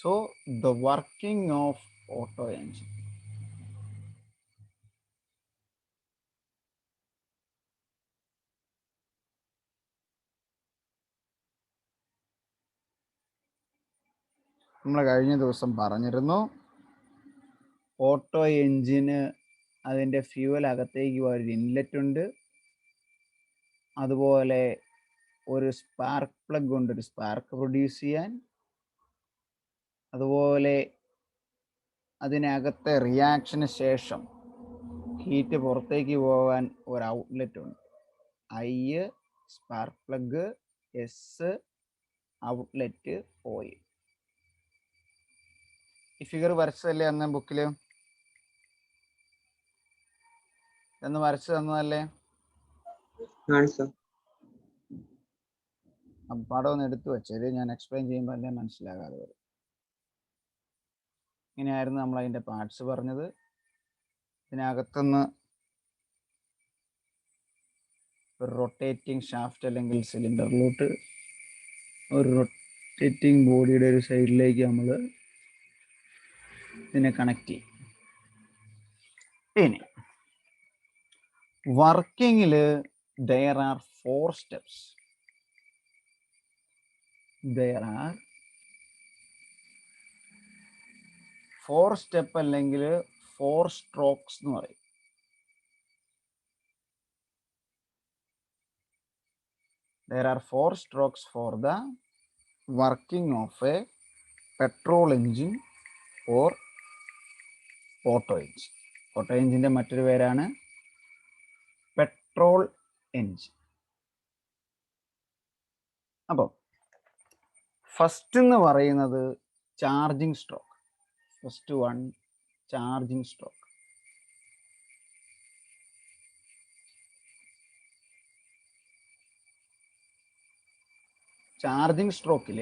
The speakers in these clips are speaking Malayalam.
So the working of auto engine. നമ്മൾ കഴിഞ്ഞ ദിവസം പറഞ്ഞിരുന്നു ഓട്ടോ എഞ്ചിന് അതിൻ്റെ ഫ്യൂവൽ അകത്തേക്ക് ഒരു ഇൻലെറ്റ് ഉണ്ട്, അതുപോലെ ഒരു സ്പാർക്ക് പ്ലഗ് ഉണ്ട് ഒരു സ്പാർക്ക് പ്രൊഡ്യൂസ് ചെയ്യാൻ, അതുപോലെ അതിനകത്തെ റിയാക്ഷന് ശേഷം ഹീറ്റ് പുറത്തേക്ക് പോകാൻ ഒരു ഔട്ട്ലെറ്റ് ഉണ്ട്. I spark plug, S outlet, oil. ഈ ഫിഗർ വരച്ചതല്ലേ അന്ന് ബുക്കിൽ? എന്ന് വരച്ചു തന്നതല്ലേ? പടം ഒന്ന് എടുത്തു വെച്ചത് ഞാൻ എക്സ്പ്ലെയിൻ ചെയ്യുമ്പോൾ അല്ലേ മനസ്സിലാകാതെ വരും. ഇങ്ങനെയായിരുന്നു നമ്മൾ അതിൻ്റെ പാർട്സ് പറഞ്ഞത്. ഇതിനകത്തുനിന്ന് ഒരു റൊട്ടേറ്റിംഗ് ഷാഫ്റ്റ് അല്ലെങ്കിൽ സിലിണ്ടറിലോട്ട് ഒരു റൊട്ടേറ്റിംഗ് ബോഡിയുടെ ഒരു സൈഡിലേക്ക് നമ്മൾ ഇതിനെ കണക്ട് ചെയ്യും. ഇനി വർക്കിങ്ങിൽ there are 4 steps. There are 4 step അല്ലെങ്കിൽ 4 സ്ട്രോക്സ് എന്ന് പറയും. There are 4 strokes for the working of a petrol engine or auto engine. Auto എഞ്ചിൻ്റെ മറ്റൊരു പേരാണ് പെട്രോൾ എഞ്ചിൻ. അപ്പോൾ ഫസ്റ്റ് എന്ന് പറയുന്നത് charging stroke. First one charging stroke. Charging സ്ട്രോക്കിൽ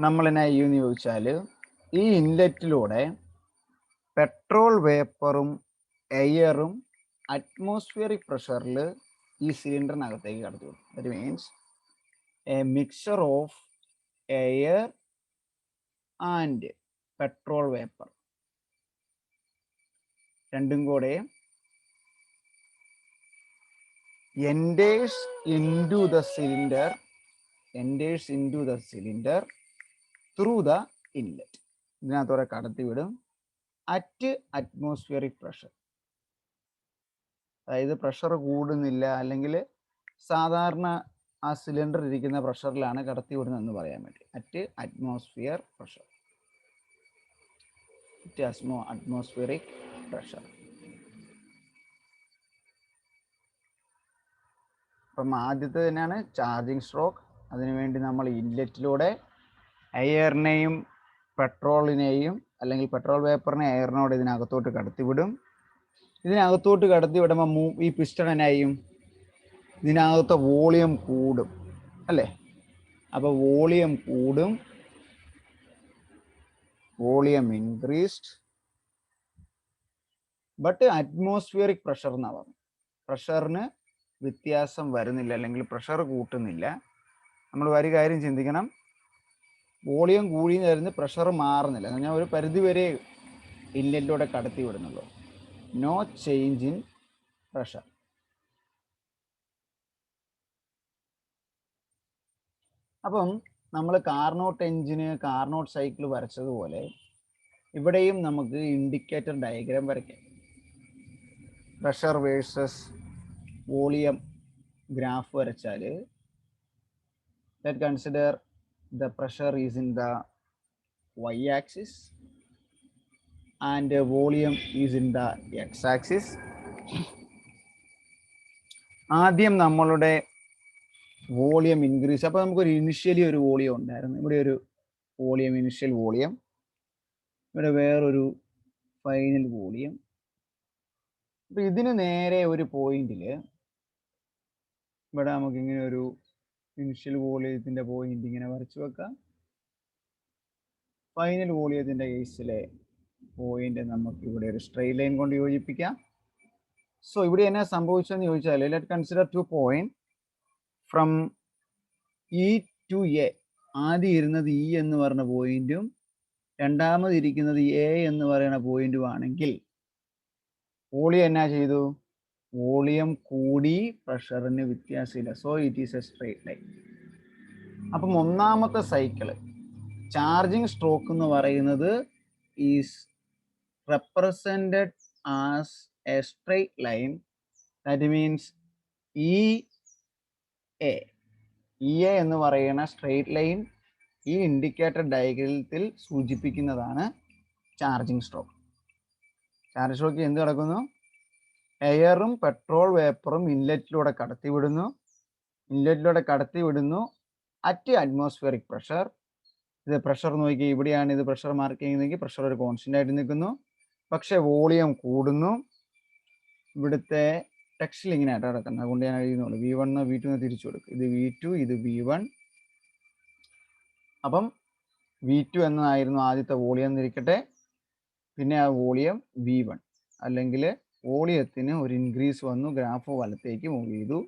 നമ്മൾ എന്നാ ചെയ്യുമെന്ന് ചോദിച്ചാൽ ഈ ഇൻലെറ്റിലൂടെ പെട്രോൾ വേപ്പറും എയറും അറ്റ്മോസ്ഫിയറിക് പ്രഷറിൽ ഈ സിലിണ്ടറിനകത്തേക്ക് കടത്തി വിടും. That means a mixture of air and petrol vapour രണ്ടും കൂടെ enters into the cylinder through the inlet. ഇതിനകത്തോടെ കടത്തിവിടും അറ്റ് അറ്റ്മോസ്ഫിയറിക് പ്രഷർ. അതായത് പ്രഷർ കൂടുന്നില്ല, അല്ലെങ്കിൽ സാധാരണ ആ സിലിണ്ടർ ഇരിക്കുന്ന പ്രഷറിലാണ് കടത്തിവിടുന്നതെന്ന് പറയാൻ വേണ്ടി. At atmosphere pressure, atmospheric pressure. അപ്പം ആദ്യത്തെ തന്നെയാണ് ചാർജിങ് സ്ട്രോക്ക്. അതിനുവേണ്ടി നമ്മൾ ഇൻലെറ്റിലൂടെ എയറിനെയും പെട്രോളിനെയും അല്ലെങ്കിൽ പെട്രോൾ വേപ്പറിനെ എയറിനോട് ഇതിനകത്തോട്ട് കടത്തിവിടും. ഇതിനകത്തോട്ട് കടത്തി വിടുമ്പോൾ ഈ പിസ്റ്റൺ എന്നായും ഇതിനകത്തെ വോളിയം കൂടും അല്ലേ? അപ്പോൾ വോളിയം കൂടും, volume increased, but atmospheric pressure എന്നാണ് പറഞ്ഞത്. പ്രഷറിന് വ്യത്യാസം വരുന്നില്ല, അല്ലെങ്കിൽ പ്രഷർ കൂട്ടുന്നില്ല. നമ്മൾ ഒരു കാര്യം ചിന്തിക്കണം, വോളിയം കൂടി വരുന്ന പ്രഷർ മാറുന്നില്ല. എന്ന് പറഞ്ഞാൽ ഒരു പരിധി വരെ ഇൻലെറ്റിലൂടെ കടത്തി വിടുന്നുള്ളൂ. No change in pressure. അപ്പം നമ്മൾ കാർനോട്ട് എഞ്ചിന് കാർനോട്ട് സൈക്കിൾ വരച്ചതുപോലെ ഇവിടെയും നമുക്ക് ഇൻഡിക്കേറ്റർ ഡയഗ്രാം വരയ്ക്കാം. പ്രഷർ വേഴ്സസ് വോളിയം ഗ്രാഫ് വരച്ചാൽ let consider the pressure is in the y-axis and volume is in the x-axis. ആദ്യം നമ്മളുടെ വോളിയം ഇൻക്രീസ്. അപ്പോൾ നമുക്കൊരു ഇനിഷ്യലി ഒരു വോളിയം ഉണ്ടായിരുന്നു. ഇവിടെ ഒരു വോളിയം, ഇനിഷ്യൽ വോളിയം. ഇവിടെ വേറൊരു ഫൈനൽ വോളിയം. അപ്പോൾ ഇതിന് നേരെ ഒരു പോയിന്റിൽ ഇവിടെ നമുക്കിങ്ങനെ ഒരു ഇനിഷ്യൽ വോളിയത്തിൻ്റെ പോയിന്റ് ഇങ്ങനെ വരച്ചു വെക്കാം. ഫൈനൽ വോളിയത്തിൻ്റെ കേസിലെ പോയിന്റ് നമുക്ക് ഇവിടെ ഒരു സ്ട്രെയിറ്റ് ലൈൻ കൊണ്ട് യോജിപ്പിക്കാം. സോ ഇവിടെ എന്നാ സംഭവിച്ചതെന്ന് ചോദിച്ചാൽ let consider 2 point from E two A. ആദ്യം ഇരുന്നത് ഇ എന്ന് പറയുന്ന പോയിന്റും രണ്ടാമത് ഇരിക്കുന്നത് എ എന്ന് പറയുന്ന പോയിന്റും ആണെങ്കിൽ വോളിയം എന്നാ ചെയ്തു? വോളിയം കൂടി, പ്രഷറിന് വ്യത്യാസമില്ല. So it is A straight line. അപ്പം ഒന്നാമത്തെ സൈക്കിള് ചാർജിങ് സ്ട്രോക്ക് എന്ന് പറയുന്നത് is represented as A straight line. That means E A എന്ന് പറയുന്ന സ്ട്രെയിറ്റ് ലൈൻ ഈ ഇൻഡിക്കേറ്റർ ഡയഗ്രത്തിൽ സൂചിപ്പിക്കുന്നതാണ് ചാർജിങ് സ്ട്രോക്ക്. ചാർജ് സ്ട്രോക്ക് എന്ത് നടക്കുന്നു? എയറും പെട്രോൾ വേപ്പറും ഇൻലെറ്റിലൂടെ കടത്തിവിടുന്നു അറ്റ് അറ്റ്മോസ്ഫിയറിക് പ്രഷർ. ഇത് പ്രഷർ നോക്കി, ഇവിടെയാണ് ഇത് പ്രഷർ മാർക്ക് ചെയ്യുന്നതെങ്കിൽ പ്രഷർ ഒരു കോൺസ്റ്റന്റ് ആയിട്ട് നിൽക്കുന്നു. പക്ഷെ വോളിയം കൂടുന്നു. ഇവിടുത്തെ ടെക്സ്റ്റിൽ ഇങ്ങനെ ആയിട്ട് കിടക്കുന്നത്, അതുകൊണ്ട് ഞാൻ എഴുതുന്നുള്ളൂ. V1 V2 തിരിച്ചു കൊടുക്കും. ഇത് V2, ഇത് V1. അപ്പം V2 എന്നായിരുന്നു ആദ്യത്തെ വോളിയം എന്നിരിക്കട്ടെ. പിന്നെ ആ വോളിയം V1, അല്ലെങ്കിൽ വോളിയത്തിന് ഒരു ഇൻക്രീസ് വന്നു, ഗ്രാഫ് വലത്തേക്ക് മൂവ് ചെയ്തു.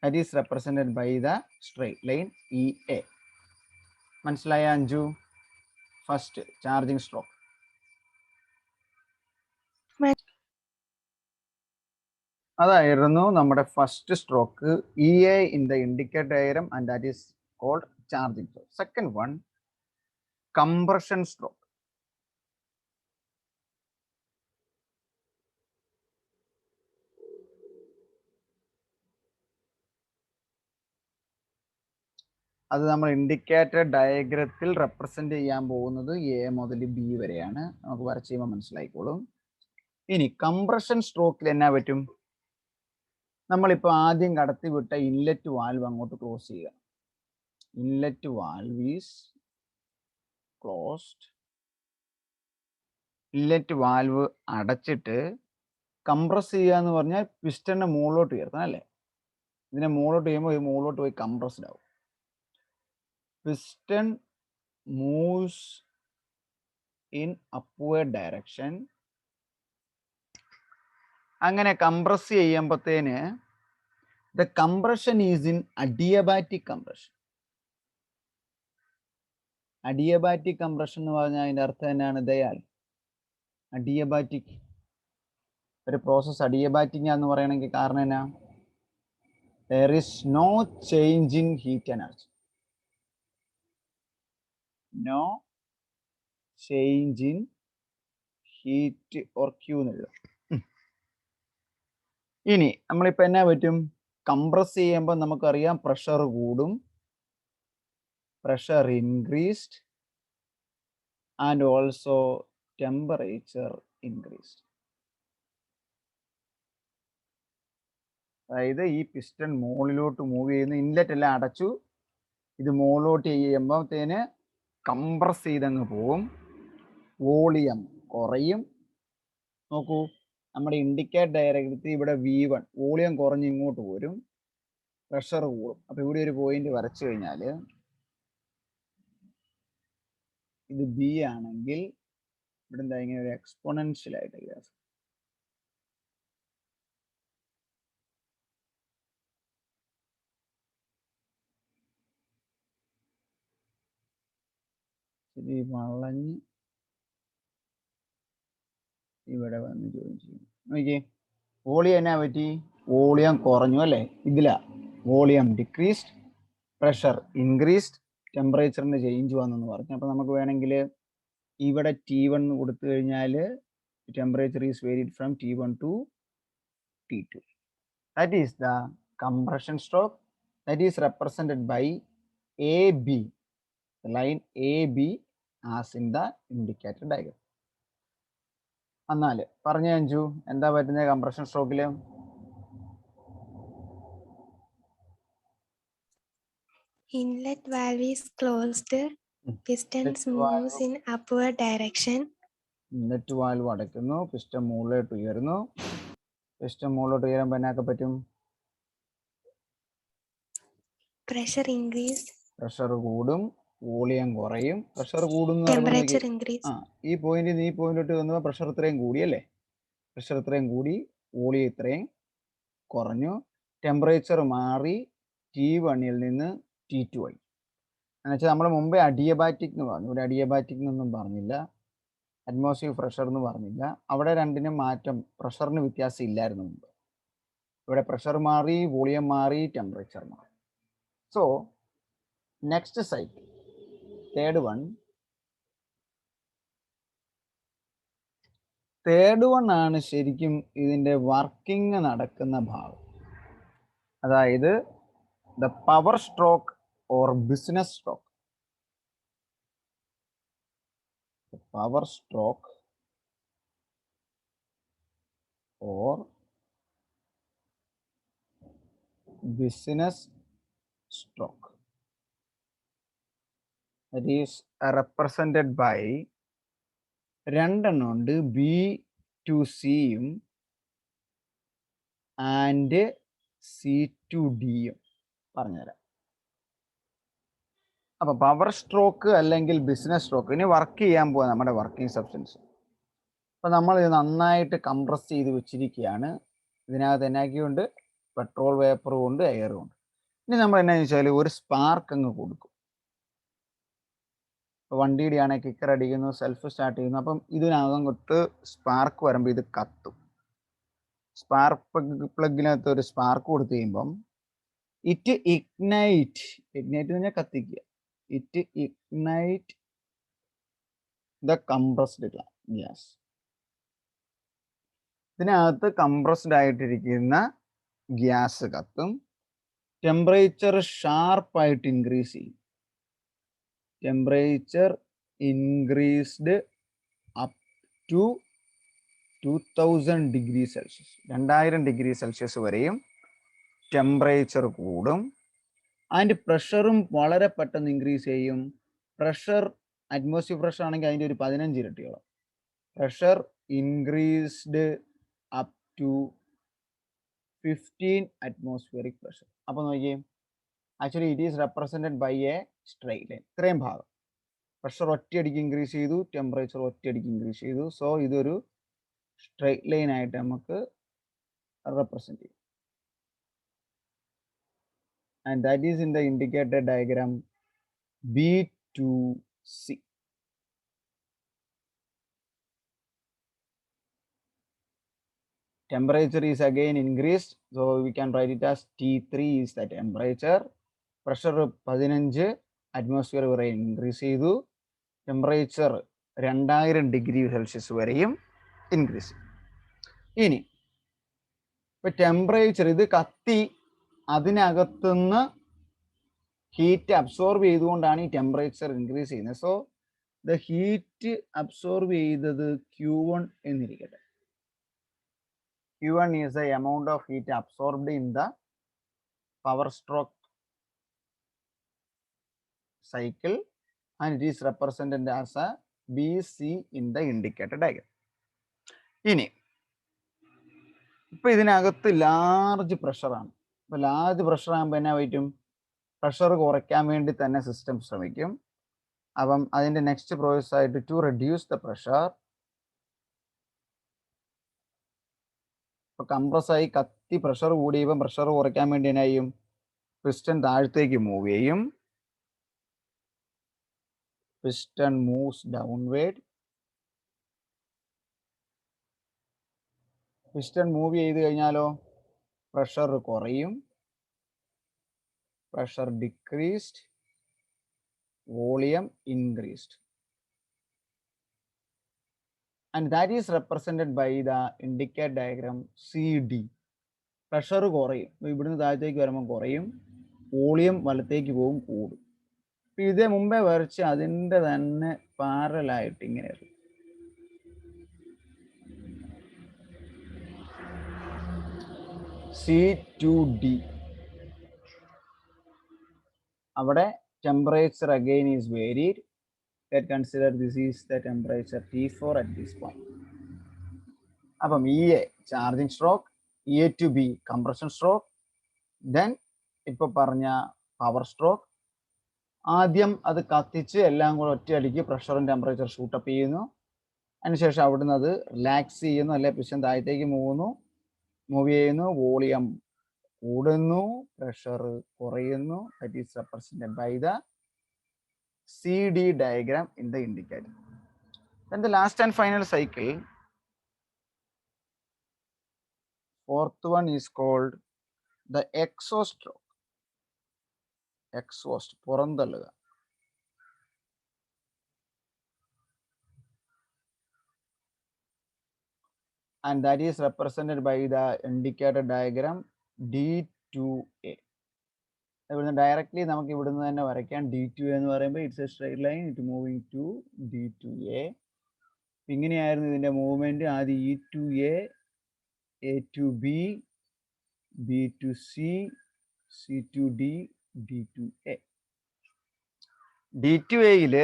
That is represented by the straight line EA. മനസ്സിലായ അഞ്ജു? First charging stroke. അതായിരുന്നു നമ്മുടെ first stroke, EA in the indicator diagram, and that is called charging stroke. Second one, compression stroke. അത് നമ്മൾ ഇൻഡിക്കേറ്റർ ഡയഗ്രത്തിൽ റെപ്രസെന്റ് ചെയ്യാൻ പോകുന്നത് A മുതൽ B വരെയാണ്. നമുക്ക് വരച്ച് ചെയ്യുമ്പോൾ മനസ്സിലായിക്കോളും. ഇനി കംപ്രഷൻ സ്ട്രോക്കിൽ എന്നാ പറ്റും? നമ്മളിപ്പോൾ ആദ്യം കടത്തിവിട്ട ഇൻലെറ്റ് വാൽവ് അങ്ങോട്ട് ക്ലോസ് ചെയ്യുക. Inlet valve is closed. Inlet valve അടച്ചിട്ട് കംപ്രസ് ചെയ്യുക എന്ന് പറഞ്ഞാൽ പിസ്റ്റണിനെ മുകളിലോട്ട് ഉയർത്തണം അല്ലേ? ഇതിനെ മുകളിലോട്ട് ചെയ്യുമ്പോൾ ഇത് മുകളിലോട്ട് പോയി കംപ്രസ്ഡ് ആവും. piston moves in upward direction. അങ്ങനെ കംപ്രസ് ചെയ്യുമ്പോഴത്തേന് the compression is in adiabatic compression. Adiabatic compression എന്ന് പറഞ്ഞാൽ അതിൻ്റെ അർത്ഥം തന്നെയാണ് ദയാൽ. അഡിയബാറ്റിക് ഒരു പ്രോസസ് അഡിയബാറ്റിക് എന്ന് പറയണമെങ്കിൽ കാരണം എന്നാ? there is no change in heat energy. No change in heat or Q എന്നുള്ളത്. ഇനി നമ്മളിപ്പോൾ എന്നാ പറ്റും? കംപ്രസ് ചെയ്യുമ്പോൾ നമുക്കറിയാം പ്രഷർ കൂടും, pressure increased, and also temperature increased. അതായത് ഈ പിസ്റ്റൺ മുകളിലോട്ട് മൂവ് ചെയ്യുന്നു, ഇൻലെറ്റ് എല്ലാം അടച്ചു, ഇത് മുകളിലോട്ട് ചെയ്യുമ്പോഴത്തേന് കംപ്രസ് ചെയ്തങ്ങ് പോവും, വോളിയം കുറയും. നോക്കൂ, നമ്മുടെ ഇൻഡിക്കേറ്റർ ഡയഗ്രത്തിൽ ഇവിടെ V1 വോളിയം കുറഞ്ഞ് ഇങ്ങോട്ട് വരും, പ്രഷർ കൂടും. അപ്പൊ ഇവിടെ ഒരു പോയിന്റ് വരച്ചു കഴിഞ്ഞാൽ ഇത് B ആണെങ്കിൽ ഇവിടെ എന്താ ഇങ്ങനെ ഒരു എക്സ്പോണൻഷ്യൽ ആയിട്ട് ഗ്രാഫ്. ഇത് വളഞ്ഞ് ഇവിടെ വന്ന് ജോയിൻ ചെയ്യും. നോക്കിയേ, വോളിയം എന്നാ പറ്റി? വോളിയം കുറഞ്ഞു അല്ലേ? ഇതിലാ വോളിയം ഡിക്രീസ്ഡ്, പ്രഷർ ഇൻക്രീസ്ഡ്, ടെമ്പറേച്ചറിന്റെ ചേഞ്ച് വന്നെന്ന് പറഞ്ഞു. അപ്പൊ നമുക്ക് വേണമെങ്കിൽ ഇവിടെ T1 കൊടുത്തു കഴിഞ്ഞാൽ temperature is varied from T1 to T2. That is the compression stroke. That is represented by AB, line AB as in the indicator diagram. എന്നാൽ പറഞ്ഞു അഞ്ജു, എന്താ പറ്റുന്നത് കംപ്രഷൻ സ്ട്രോക്കിൽ? Inlet valve is closed. Pistons moves in upward direction. Inlet valve അടയ്ക്കുന്നു, പിസ്റ്റൺ മുകളിലോട്ട് ഉയരുന്നു. പിസ്റ്റൺ മുകളിലോട്ട് ഉയരുമ്പോൾ എന്നാക്കെ പറ്റും? Pressure increase. പ്രഷർ കൂടും, വോളിയം കുറയും. പ്രഷർ കൂടുന്നു, Temperature increase. ഈ പോയിന്റിൽ ഈ പോയിന്റിലോട്ട് വന്നപ്പോൾ പ്രഷർ ഇത്രയും കൂടിയല്ലേ? പ്രഷർ ഇത്രയും കൂടി, വോളിയം ഇത്രയും കുറഞ്ഞു, ടെമ്പറേച്ചർ മാറി T1 നിന്ന് T2 ആയി. എന്നുവെച്ചാൽ നമ്മൾ മുമ്പേ അഡിയബാറ്റിക് എന്ന് പറഞ്ഞു, ഇവിടെ അഡിയബാറ്റിക് എന്നൊന്നും പറഞ്ഞില്ല, അറ്റ്മോസ്ഫിയർ പ്രഷർ എന്ന് പറഞ്ഞില്ല. അവിടെ രണ്ടിനും മാറ്റം, പ്രഷറിന് വ്യത്യാസം ഇല്ലായിരുന്നു മുമ്പ്. ഇവിടെ പ്രഷർ മാറി, വോളിയം മാറി, ടെമ്പറേച്ചർ മാറി. So next cycle, third one. Third one ആണ് ശരിക്കും ഇതിൻ്റെ വർക്കിംഗ് നടക്കുന്ന ഭാഗം. അതായത് the power stroke or business stroke. Power stroke or business stroke. That is represented by രണ്ടെണ്ണം ഉണ്ട്, ബി ടു സിയും ആൻഡ് സി ടു ഡിയും പറഞ്ഞുതരാം. അപ്പൊ പവർ സ്ട്രോക്ക് അല്ലെങ്കിൽ ബിസിനസ് സ്ട്രോക്ക്, ഇനി വർക്ക് ചെയ്യാൻ പോവാ നമ്മുടെ വർക്കിംഗ് സബ്സ്റ്റൻസ്. അപ്പൊ നമ്മൾ ഇത് നന്നായിട്ട് കംപ്രസ് ചെയ്ത് വെച്ചിരിക്കുകയാണ്. ഇതിനകത്ത് എന്നാക്കിയുണ്ട്, പെട്രോൾ വേപ്പറും ഉണ്ട്, എയറും ഉണ്ട്. ഇനി നമ്മൾ എന്നാ വെച്ചാൽ ഒരു സ്പാർക്ക് അങ്ങ് കൊടുക്കും. വണ്ടിയുടെ ആണെങ്കിൽ കിക്കർ അടിക്കുന്നു, സെൽഫ് സ്റ്റാർട്ട് ചെയ്യുന്നു. അപ്പം ഇതിനകത്ത് സ്പാർക്ക് വരുമ്പോൾ ഇത് കത്തും. സ്പാർക്ക് പ്ലഗിനകത്ത് ഒരു സ്പാർക്ക് കൊടുത്തു കഴിയുമ്പം ഇറ്റ് ഇഗ്നൈറ്റ് എന്ന് പറഞ്ഞാൽ കത്തിക്കുക. It ignite the compressed gas. ഇതിനകത്ത് കംപ്രസ്ഡ് ആയിട്ടിരിക്കുന്ന ഗ്യാസ് കത്തും. ടെമ്പറേച്ചർ ഷാർപ്പായിട്ട് ഇൻക്രീസ് ചെയ്യും. Temperature increased up to 2000 degree Celsius, 2000 degree Celsius വരെയും ടെമ്പറേച്ചർ കൂടും. ആൻഡ് പ്രഷറും വളരെ പെട്ടെന്ന് ഇൻക്രീസ് ചെയ്യും. പ്രഷർ, അറ്റ്മോസ്ഫിയർ പ്രഷർ ആണെങ്കിൽ അതിൻ്റെ ഒരു 15 ഇരട്ടിയോളം. Pressure increased up to 15 atmospheric pressure. അപ്പോൾ നോക്കിയേ, actually it is represented by a straight line. ഇത്രയും ഭാഗം പ്രഷർ ഒറ്റയടിക്ക് ഇൻക്രീസ് ചെയ്തു, ടെമ്പറേച്ചർ ഒറ്റയടിക്ക് ഇൻക്രീസ് ചെയ്തു. സോ ഇതൊരു സ്ട്രെയിറ്റ് ലൈൻ ആയിട്ട് നമുക്ക് റെപ്രസെന്റ് ചെയ്യും. And that is in the indicated diagram B2C. Temperature is again increased, so we can write it as T3 is the temperature. Pressure 15 atmosphere വരെ ഇൻക്രീസ് ചെയ്തു. ടെമ്പറേച്ചർ 2000 ഡിഗ്രി സെൽഷ്യസ് വരെയും ഇൻക്രീസ് ചെയ്യും. ഇനി ഇപ്പൊ ടെമ്പറേച്ചർ ഇത് കത്തി, അതിനകത്തുനിന്ന് ഹീറ്റ് അബ്സോർബ് ചെയ്തുകൊണ്ടാണ് ഈ ടെമ്പറേച്ചർ ഇൻക്രീസ് ചെയ്യുന്നത്. സോ ദ ഹീറ്റ് അബ്സോർബ് ചെയ്തത് Q1 എന്നിരിക്കട്ടെ. Q1 is the amount of heat absorbed in the power stroke cycle and it is represented as a BC in the indicated diagram. ഇനി ഇപ്പൊ ഇതിനകത്ത് ലാർജ് പ്രഷറാണ്. ഇപ്പൊ ലാർജ് പ്രഷർ ആകുമ്പോൾ എന്നാ പറ്റും, പ്രഷർ കുറയ്ക്കാൻ വേണ്ടി തന്നെ സിസ്റ്റം ശ്രമിക്കും. അപ്പം അതിന്റെ നെക്സ്റ്റ് പ്രോസസ് ആയിട്ട് ടു റെഡ്യൂസ് ദ പ്രഷർ, ഇപ്പൊ കംപ്രസ് ആയി കത്തി പ്രഷർ കൂടിയപ്പം പ്രഷർ കുറയ്ക്കാൻ വേണ്ടി എന്നാ ചെയ്യും, പിസ്റ്റൺ താഴത്തേക്ക് മൂവ് ചെയ്യും. Piston moves downward. Piston move ചെയ്ത് കഴിഞ്ഞാലോ പ്രഷർ കുറയും. Pressure decreased, volume increased. And that is represented by the indicated diagram CD. Pressure കുറയും, ഇവിടുന്ന് താഴത്തേക്ക് വരുമ്പോൾ കുറയും, വോളിയം വലത്തേക്ക് പോകും, കൂടും. ഇതേ മുമ്പേ വരച്ച് അതിൻ്റെ തന്നെ പാരലായിട്ട് ഇങ്ങനെ C2D. അവിടെ temperature again is varied. Let's consider this is the temperature T4 at this point. അപ്പം EA charging stroke, EA to B compression stroke, then ഇപ്പൊ പറഞ്ഞ പവർ സ്ട്രോക്ക്. ആദ്യം അത് കത്തിച്ച് എല്ലാം കൂടെ ഒറ്റയടിക്ക് പ്രഷറും ടെമ്പറേച്ചർ ഷൂട്ടപ്പ് ചെയ്യുന്നു. അതിനുശേഷം അവിടുന്ന് അത് റിലാക്സ് ചെയ്യുന്നു, അല്ലെ പിസ്റ്റൺ താഴത്തേക്ക് മൂവ് ചെയ്യുന്നു, വോളിയം കൂടുന്നു, പ്രഷർ കുറയുന്നു. That is represented by the CD diagram in the indicator. Then the last and final cycle, fourth one is called the exhaust stroke. Exhaust, പുറന്തള്ളുക. And that is represented by the indicator diagram D2A. ഇവിടുന്ന് ഡയറക്ട്ലി നമുക്ക് ഇവിടുന്ന് തന്നെ വരയ്ക്കാം. D2A എന്ന് പറയുമ്പോൾ it's a straight line, it moving to D2A. ഇങ്ങനെയായിരുന്നു ഇതിന്റെ മൂവ്മെന്റ്. ആദ്യം E2A, A to B, B to C, C to D, D to A. D2Aയിൽ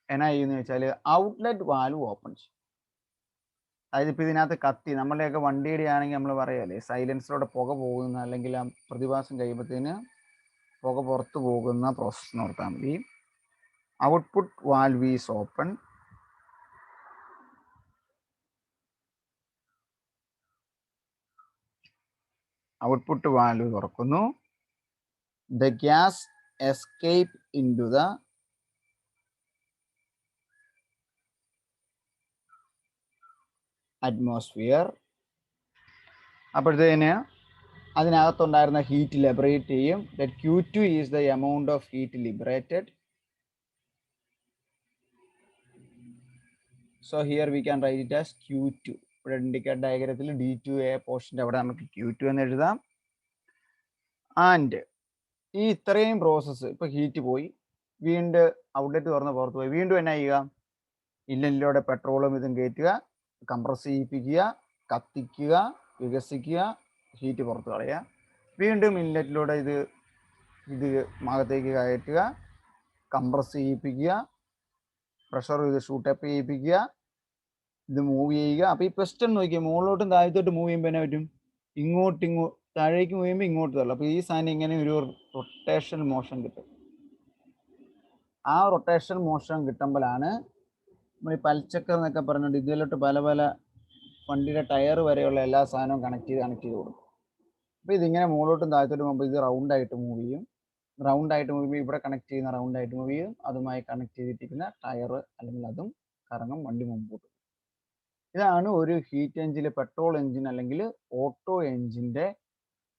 എന്നാ ചെയ്യുന്നത് വെച്ചാൽ ഔട്ട്ലെറ്റ് വാൽവ് ഓപ്പൺ ചെയ്യും. അതായത് ഇപ്പം ഇതിനകത്ത് കത്തി, നമ്മളുടെയൊക്കെ വണ്ടിയുടെ ആണെങ്കിൽ നമ്മൾ പറയാല്ലേ സൈലൻസിലൂടെ പുക പോകുന്ന, അല്ലെങ്കിൽ ആ പ്രതിഭാസം കഴിയുമ്പോഴത്തേന് പുക പുറത്തു പോകുന്ന പ്രോസസ്സ് നോർത്താൽ മതി. Output valve is open. Output valve തുറക്കുന്നു. The gas escape into the atmosphere. അപ്പോഴത്തേന് അതിനകത്തുണ്ടായിരുന്ന ഹീറ്റ് ലിബറേറ്റ് ചെയ്യും. That Q2 is the amount of heat liberated. So here we can write it as Q2. ഇവിടെ ഇൻഡിക്കേറ്റർ ഡയഗ്രത്തിൽ D2A പോർഷൻ്റെ അവിടെ നമുക്ക് Q2 എന്ന് എഴുതാം. ആൻഡ് ഈ ഇത്രയും പ്രോസസ്സ് ഇപ്പൊ ഹീറ്റ് പോയി, വീണ്ടും ഔട്ട്ലെറ്റ് തുറന്ന് പുറത്ത് പോയി, വീണ്ടും എന്നാ ചെയ്യുക, ഇല്ലനിലൂടെ പെട്രോളും ഇതും കയറ്റുക, കംപ്രസ് ചെയ്യിപ്പിക്കുക, കത്തിക്കുക, വികസിക്കുക, ഹീറ്റ് പുറത്ത് കളയുക, വീണ്ടും ഇൻലെറ്റിലൂടെ ഇത് അകത്തേക്ക് കയറ്റുക, കംപ്രസ് ചെയ്യിപ്പിക്കുക, പ്രഷർ ഇത് ഷൂട്ടപ്പ് ചെയ്യിപ്പിക്കുക, ഇത് മൂവ് ചെയ്യുക. അപ്പോൾ ഈ പിസ്റ്റൺ നോക്കിയാൽ മുകളിലോട്ടും താഴത്തോട്ട് മൂവ് ചെയ്യുമ്പോൾ എന്നാ പറ്റും, താഴേക്ക് മൂവ് ചെയ്യുമ്പോൾ ഇങ്ങോട്ട് തള്ളും. അപ്പോൾ ഈ സാധനം ഇങ്ങനെ ഒരു റൊട്ടേഷൻ മോഷൻ കിട്ടും. ആ റൊട്ടേഷൻ മോഷൻ കിട്ടുമ്പോഴാണ് നമ്മൾ ഈ പൽച്ചക്കർ എന്നൊക്കെ പറഞ്ഞിട്ട് ഇതിലോട്ട് പല പല വണ്ടിയുടെ ടയർ വരെയുള്ള എല്ലാ സാധനവും കണക്ട് ചെയ്ത് കൊടുക്കും. അപ്പോൾ ഇതിങ്ങനെ മുകളിലോട്ടും താഴത്തോട്ടും പോകുമ്പോൾ ഇത് റൗണ്ടായിട്ട് മൂവ് ചെയ്യും. റൗണ്ടായിട്ട് മൂവ് ചെയ്യുമ്പോൾ ഇവിടെ കണക്ട് ചെയ്യുന്ന റൗണ്ടായിട്ട് മൂവ് ചെയ്യും. അതുമായി കണക്ട് ചെയ്തിരിക്കുന്ന ടയർ അല്ലെങ്കിൽ അതും കറങ്ങും, വണ്ടി മുമ്പോട്ട്. ഇതാണ് ഒരു ഹീറ്റ് എഞ്ചിൻ, പെട്രോൾ എഞ്ചിൻ അല്ലെങ്കിൽ ഓട്ടോ എഞ്ചിൻ്റെ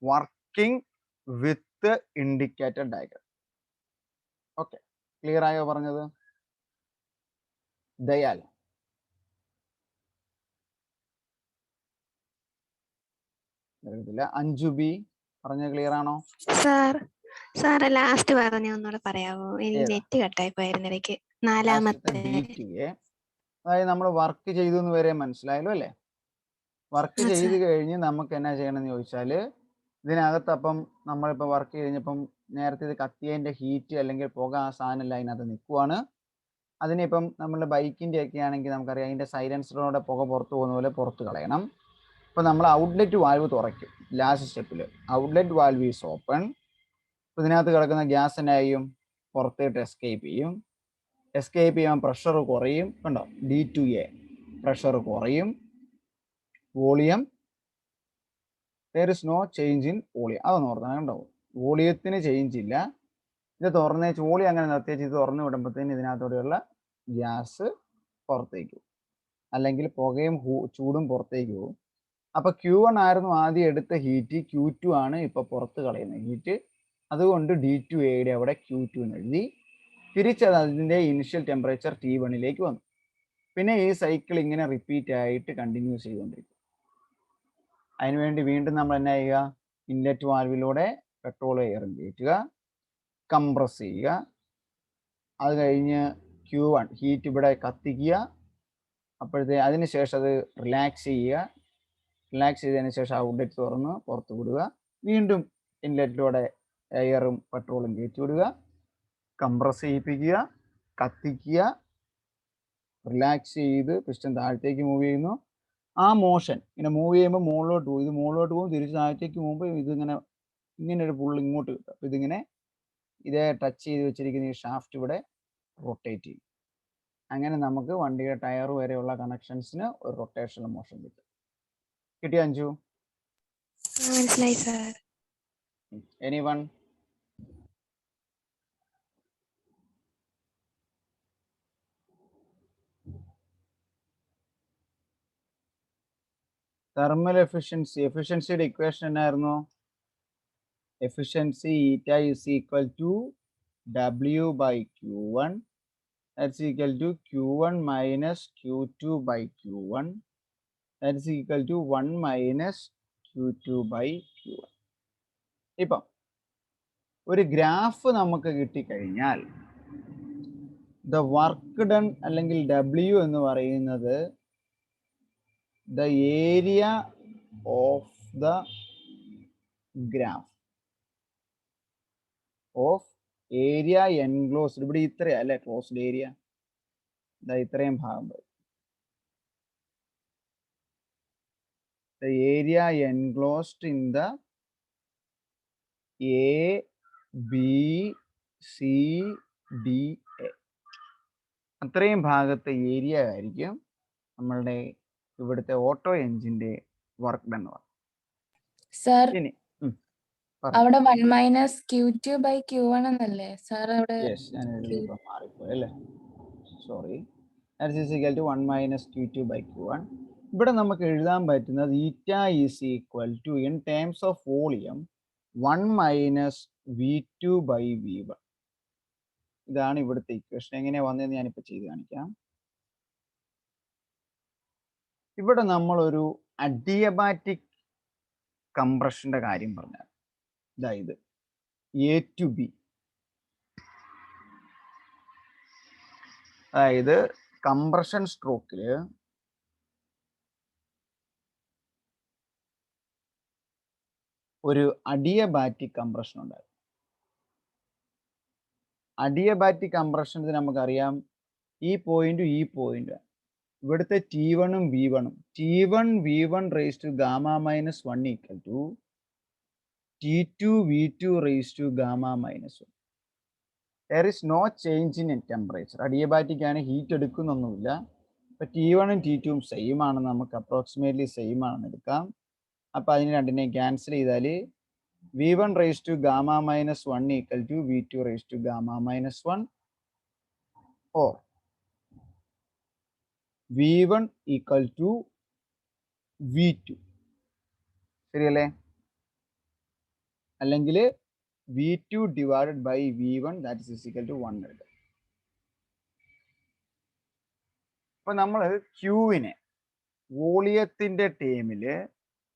working with indicator diagram. Okay, clear ആയോ പറഞ്ഞത്? ദയാൽ അഞ്ജു ബി പറഞ്ഞ ക്ലിയർ ആണോ? സാർ ലാസ്റ്റ് പറഞ്ഞ ഒന്നുകൂടെ പറയാമോ? നെറ്റ് കട്ടായി പോയിരുന്നു ഇടയ്ക്ക്. നാലാമത്തെ അതായത് നമ്മൾ വർക്ക് ചെയ്തു എന്ന് വരെ മനസ്സിലായല്ലോ അല്ലേ? വർക്ക് ചെയ്ത് കഴിഞ്ഞ് നമുക്ക് എന്നാ ചെയ്യണമെന്ന് ചോദിച്ചാൽ, ഇതിനകത്ത് അപ്പം നമ്മളിപ്പോൾ വർക്ക് കഴിഞ്ഞപ്പം നേരത്തെ ഇത് കത്തിയതിൻ്റെ ഹീറ്റ് അല്ലെങ്കിൽ പുക ആ സാധനമല്ല അതിനകത്ത് നിൽക്കുവാണ്. അതിനിപ്പം നമ്മൾ ബൈക്കിൻ്റെ ഒക്കെ ആണെങ്കിൽ നമുക്കറിയാം അതിൻ്റെ സൈലൻസറിലൂടെ പുക പുറത്ത് പോകുന്ന പോലെ പുറത്ത് കളയണം. അപ്പോൾ നമ്മൾ ഔട്ട്ലെറ്റ് വാൽവ് തുറയ്ക്കും. ലാസ്റ്റ് സ്റ്റെപ്പിൽ ഔട്ട്ലെറ്റ് വാൽവ് ഈസ് ഓപ്പൺ. അപ്പോൾ ഇതിനകത്ത് കിടക്കുന്ന ഗ്യാസ് എന്നായും പുറത്തേട്ട് എസ്കേപ്പ് ചെയ്യും. എസ്കേപ്പ് ചെയ്യാൻ പ്രഷർ കുറയും. കണ്ടോ, D2A പ്രഷർ കുറയും. Volume there is no change in volume. അതൊന്ന് ഓർത്താൽ കണ്ടോ, വോളിയത്തിന് ചേഞ്ച് ഇല്ല. ഇത് തുറന്നേച്ച് വോളിയം അങ്ങനെ നിർത്തിയേച്ച് ഇത് തുറന്ന് വിടുമ്പോഴത്തേന് ഇതിനകത്തോടെയുള്ള ഗ്യാസ് പുറത്തേക്ക് പോകും, അല്ലെങ്കിൽ പുകയും ചൂടും പുറത്തേക്ക് പോകും. അപ്പോൾ Q1 ആയിരുന്നു ആദ്യം എടുത്ത ഹീറ്റ്, Q2 ആണ് ഇപ്പോൾ പുറത്ത് കളയുന്ന ഹീറ്റ്. അതുകൊണ്ട് D2Aയുടെ അവിടെ Q2 എന്ന് എഴുതി. തിരിച്ചത് അതിൻ്റെ ഇനിഷ്യൽ ടെമ്പറേച്ചർ T1ലേക്ക് വന്നു. പിന്നെ ഈ സൈക്കിൾ ഇങ്ങനെ റിപ്പീറ്റ് ആയിട്ട് കണ്ടിന്യൂസ് ചെയ്തുകൊണ്ടിരിക്കും. അതിനുവേണ്ടി വീണ്ടും നമ്മൾ എന്നാ ചെയ്യുക, ഇൻലെറ്റ് വാൽവിലൂടെ പെട്രോൾ എയറും കയറ്റുക, കംപ്രസ് ചെയ്യുക. അത് കഴിഞ്ഞ് Q1 ഹീറ്റ് ഇവിടെ കത്തിക്കുക. അതിനുശേഷം അത് റിലാക്സ് ചെയ്യുക. റിലാക്സ് ചെയ്തതിന് ശേഷം ഔട്ട്ലെറ്റ് തുറന്ന് പുറത്ത് വിടുക. വീണ്ടും ഇൻലെറ്റിലൂടെ എയറും പെട്രോളും കയറ്റി വിടുക, കംപ്രസ് ചെയ്യിപ്പിക്കുക, കത്തിക്കുക, റിലാക്സ് ചെയ്ത് പിസ്റ്റൺ താഴത്തേക്ക് മൂവ് ചെയ്യുന്നു. ആ മോഷൻ ഇങ്ങനെ മൂവ് ചെയ്യുമ്പോൾ മുകളിലോട്ട് പോകും. ഇത് മുകളിലോട്ട് പോകും, തിരിച്ച് താഴത്തേക്ക് പോകുമ്പോൾ ഇങ്ങനെ ഒരു പുള്ള് ഇങ്ങോട്ട് കിട്ടും. അപ്പോൾ ഇതിങ്ങനെ ഇതേ ടച്ച് ചെയ്ത് വെച്ചിരിക്കുന്ന ഈ ഷാഫ്റ്റ് ഇവിടെ റൊട്ടേറ്റ് ചെയ്യും. അങ്ങനെ നമുക്ക് വണ്ടിയുടെ ടയർ വരെയുള്ള കണക്ഷൻസിന് ഒരു റൊട്ടേഷണൽ മോഷൻ കിട്ടും. കിട്ടിയോ അഞ്ജു? മനസ്സിലായി സാർ. എനിവൺ? തെർമൽ എഫിഷ്യൻസിയുടെ ഇക്വേഷൻ എന്നായിരുന്നു? Efficiency eta is equal to W by Q1, that's equal to Q1 minus Q2 by Q1, that's equal to 1 minus Q2 by Q1. ഇപ്പം ഒരു ഗ്രാഫ് നമുക്ക് കിട്ടിക്കഴിഞ്ഞാൽ ദ വർക്ക് ഡൺ അല്ലെങ്കിൽ W എന്ന് പറയുന്നത് the area of the graph of area enclosed. ഇവിടെ ഇത്രയാ അല്ലെ ക്ലോസ്ഡ് ഏരിയ, ഇത്രയും ഭാഗം വരും. The area enclosed in the A B C D A, അത്രയും ഭാഗത്തെ ഏരിയ ആയിരിക്കും നമ്മളുടെ ഇവിടുത്തെ ഓട്ടോ എഞ്ചിന്റെ വർക്ക് ഡൺ. സർ ഇനി അവിടെ 1 മൈനസ് Q2 by Q1 എന്നല്ലേ സർ? അവിടെ ഞാൻ മാറിപ്പോയി അല്ലേ, sorry. That is equal to 1 minus Q2 by Q1. ഇവിടെ നമുക്ക് എഴുതാൻ പറ്റുന്നത് eta is equal to in terms of volume 1 minus V2 by V1. ഇതാണ് ഇവിടുത്തെ ഇക്വേഷൻ. എങ്ങനെയാ വന്നതെന്ന് ഞാനിപ്പോൾ ചെയ്ത് കാണിക്കാം. ഇവിടെ നമ്മളൊരു അഡിയബാറ്റിക് കംപ്രഷന്റെ കാര്യം പറഞ്ഞാൽ അതായത് A to B, അതായത് കംപ്രഷൻ സ്ട്രോക്കിൽ ഒരു അഡിയബാറ്റിക് കംപ്രഷൻ ഉണ്ടായിരുന്നു. അഡിയബാറ്റിക് കംപ്രഷന് നമുക്കറിയാം ഈ പോയിന്റും ഈ പോയിന്റും ഇവിടുത്തെ T1ഉം V1ഉം T1 V1 raised to gamma minus 1 equal to T2 V2 raised to gamma minus 1. There is no change in temperature. Adiabatic ആണ്, ഹീറ്റ് എടുക്കുന്നൊന്നുമില്ല. ഇപ്പം T1ഉം T2ഉം സെയിം ആണ്, നമുക്ക് അപ്രോക്സിമേറ്റ്ലി സെയിം ആണെന്ന് എടുക്കാം. അപ്പം അതിന് രണ്ടിനെ ക്യാൻസൽ ചെയ്താൽ V1 raised to gamma minus 1 equal to V2 raised to gamma minus 1, or V1 equal to V2. ശരിയല്ലേ? അല്ലെങ്കിൽ V2 divided by V1, that is equal to 1 എടുക്കാം. അപ്പൊ നമ്മൾ ക്യൂവിനെ വോളിയത്തിന്റെ ടേമിൽ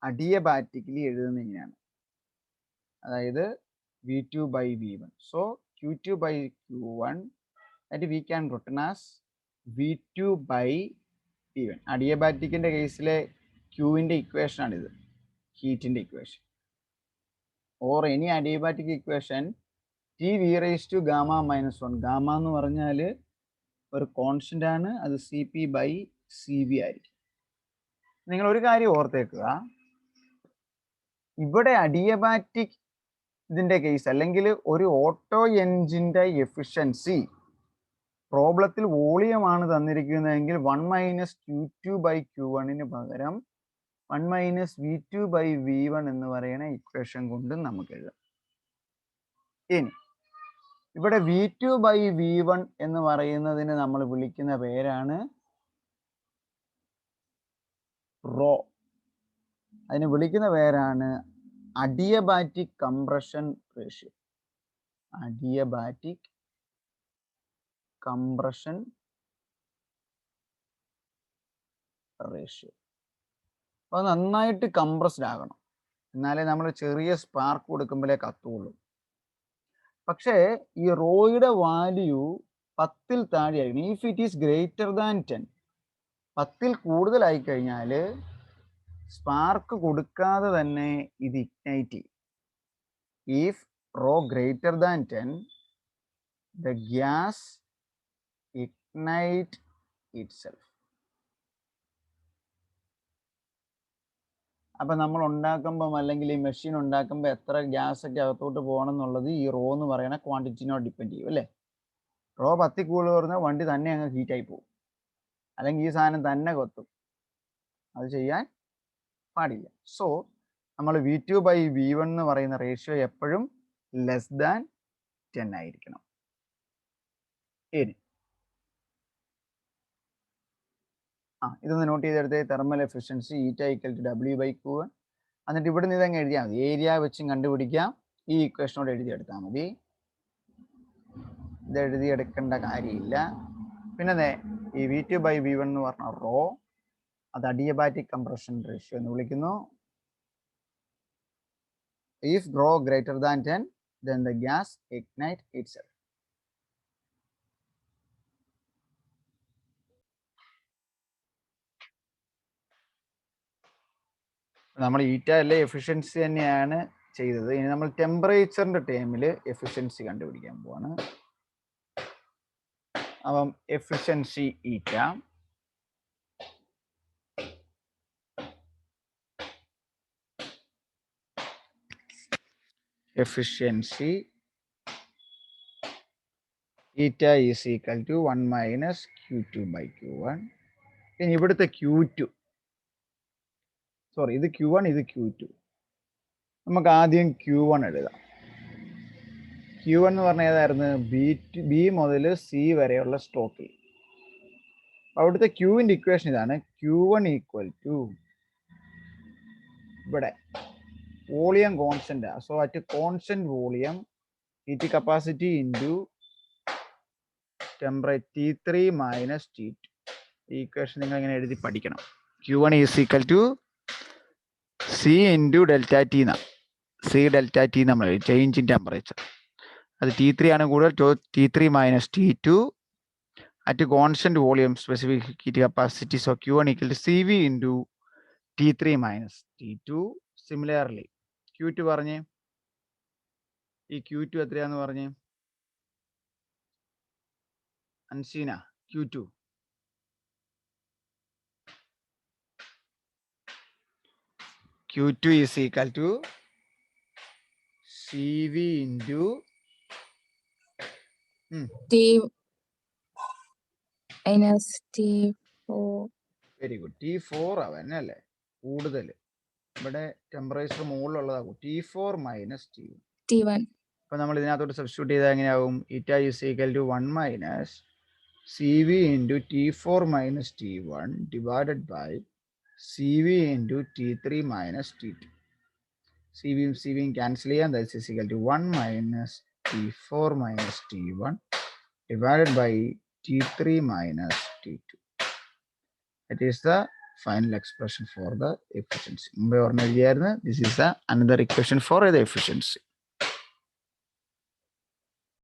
അഡിയബാറ്റിക്കലി എഴുതുന്ന ഇങ്ങനെയാണ്, അതായത് V2 by V1. So Q2 by Q1 that we can written as V2 by V1. അഡിയബാറ്റിക്കിന്റെ കേസിലെ ക്യൂവിന്റെ ഇക്വേഷൻ ആണിത്, ഹീറ്റിന്റെ equation. Or any adiabatic equation T V raised to gamma minus 1. Gamma എന്ന് പറഞ്ഞാൽ ഒരു കോൺസ്റ്റന്റ് ആണ്, അത് CP by CV ആയിരിക്കും. നിങ്ങൾ ഒരു കാര്യം ഓർത്തേക്കുക, ഇവിടെ അഡിയബാറ്റിക് ഇതിന്റെ കേസ് അല്ലെങ്കിൽ ഒരു ഓട്ടോ എൻജിന്റെ എഫിഷ്യൻസി പ്രോബ്ലത്തിൽ വോളിയമാണ് തന്നിരിക്കുന്നതെങ്കിൽ 1 മൈനസ് Q2 by Q1 പകരം 1 മൈനസ് V2 by V1 എന്ന് പറയുന്ന ഇക്വേഷൻ കൊണ്ട് നമുക്ക് എഴുതാം. ഇനി ഇവിടെ V2 by V1 എന്ന് പറയുന്നതിന് നമ്മൾ വിളിക്കുന്ന പേരാണ് റോ. അതിന് വിളിക്കുന്ന പേരാണ് adiabatic compression ratio. Adiabatic compression ratio. അപ്പോൾ നന്നായിട്ട് കംപ്രസ്ഡ് ആകണം, എന്നാലേ നമ്മൾ ചെറിയ സ്പാർക്ക് കൊടുക്കുമ്പോഴേ കത്തുള്ളൂ. പക്ഷേ ഈ റോയുടെ വാല്യൂ 10ൽ താഴെയായിരിക്കണം. If it is greater than 10, 10ൽ കൂടുതലായി കഴിഞ്ഞാൽ സ്പാർക്ക് കൊടുക്കാതെ തന്നെ ഇത് ഇഗ്നൈറ്റ് ചെയ്യും. If rho greater than 10, the gas ignite itself. അപ്പം നമ്മൾ ഉണ്ടാക്കുമ്പം അല്ലെങ്കിൽ ഈ മെഷീൻ ഉണ്ടാക്കുമ്പോൾ എത്ര ഗ്യാസ് ഒക്കെ അകത്തോട്ട് പോകണം എന്നുള്ളത് ഈ റോ എന്ന് പറയുന്ന ക്വാണ്ടിറ്റിനോട് ഡിപ്പെൻഡ് ചെയ്യും അല്ലേ. റോ 10ൽ കൂടുതൽ പറഞ്ഞാൽ വണ്ടി തന്നെ അങ്ങ് ഹീറ്റായി പോകും, അല്ലെങ്കിൽ ഈ സാധനം തന്നെ കൊത്തും. അത് ചെയ്യാൻ പാടില്ല. സോ നമ്മൾ V2 by V1 എന്ന് പറയുന്ന റേഷ്യോ എപ്പോഴും ലെസ് ദാൻ 10 ആയിരിക്കണം. ഇനി ഇതൊന്ന് നോട്ട് ചെയ്തെടുത്ത് thermal efficiency eta equal to W/Q1. എന്നിട്ട് ഇവിടെ നിന്ന് ഇതങ്ങ് എഴുതിയാൽ മതി. ഏരിയ വെച്ചും കണ്ടുപിടിക്കാം. ഈ ഇക്വേഷനോട് എഴുതിയെടുത്താൽ മതി. ഇത് എഴുതിയെടുക്കേണ്ട കാര്യമില്ല. പിന്നെ ഈ V2/V1 എന്ന് പറഞ്ഞ റോ, അത് അഡിയബാറ്റിക് കംപ്രഷൻ റേഷ്യോ എന്ന് വിളിക്കുന്നു. If rho greater than 10, then the gas ignite itself. നമ്മൾ ഈറ്റ അല്ലെ എഫിഷ്യൻസി തന്നെയാണ് ചെയ്തത്. ഇനി നമ്മൾ ടെമ്പറേച്ചറിന്റെ ടേമിൽ എഫിഷ്യൻസി കണ്ടുപിടിക്കാൻ പോവാണ്. അപ്പം എഫിഷ്യൻസി ഈറ്റ efficiency eta is equal to 1 minus Q2/Q1. ഇനി ഇവിടുത്തെ Q2, സോറി ഇത് Q1 ഇത് Q2. നമുക്ക് ആദ്യം Q1 എഴുതാം. Q1 എന്ന് പറഞ്ഞാൽ ഏതായിരുന്നു? ബി മുതൽ സി വരെയുള്ള സ്ട്രോക്കിൽ. അവിടുത്തെ ക്യൂവിൻ്റെ ഇക്വേഷൻ ഇതാണ്. Q1 ഈക്വൽ ടു ഇവിടെ volume constant. So at constant volume heat capacity into temperature T3 minus T2. ഈ ഇക്വേഷൻ നിങ്ങൾ ഇങ്ങനെ എഴുതി പഠിക്കണം. Q1 is equal to C into delta T എന്നാണ്. സി ഡെൽറ്റ ടി നമ്മൾ ചേഞ്ച് ഇൻ ടെമ്പറേച്ചർ. അത് T3 ആണ് കൂടുതൽ. T3 minus T2 at constant volume specific heat capacity. So Q1 equal to CV into T3 minus T2. Similarly Q2 പറഞ്ഞേ. ഈ Q2 എത്രയാന്ന് പറഞ്ഞേ? Anseena, Q2 is equal to CV into T minus T4. Very good. T4 അവൻ അല്ലേ കൂടുതൽ. ഇവിടെ ടെമ്പറേച്ചർ മുകളിലുള്ളതാകും. T4 minus T1. അപ്പൊ നമ്മൾ ഇതിനകത്തോട്ട് സബ്സ്റ്റിറ്റ്യൂട്ട് ചെയ്താൽ എങ്ങനെയാവും? Eta is equal to 1 minus CV into T4 minus T1 divided by CV into T3 minus T2. CVയും CVയും ക്യാൻസൽ ചെയ്യാം. That is equal to 1 minus T4 minus T1 divided by T3 minus T2. That is the final expression for the efficiency. മുമ്പേ ഓർമ്മ എഴുതിയായിരുന്നു. This is the another equation for the efficiency.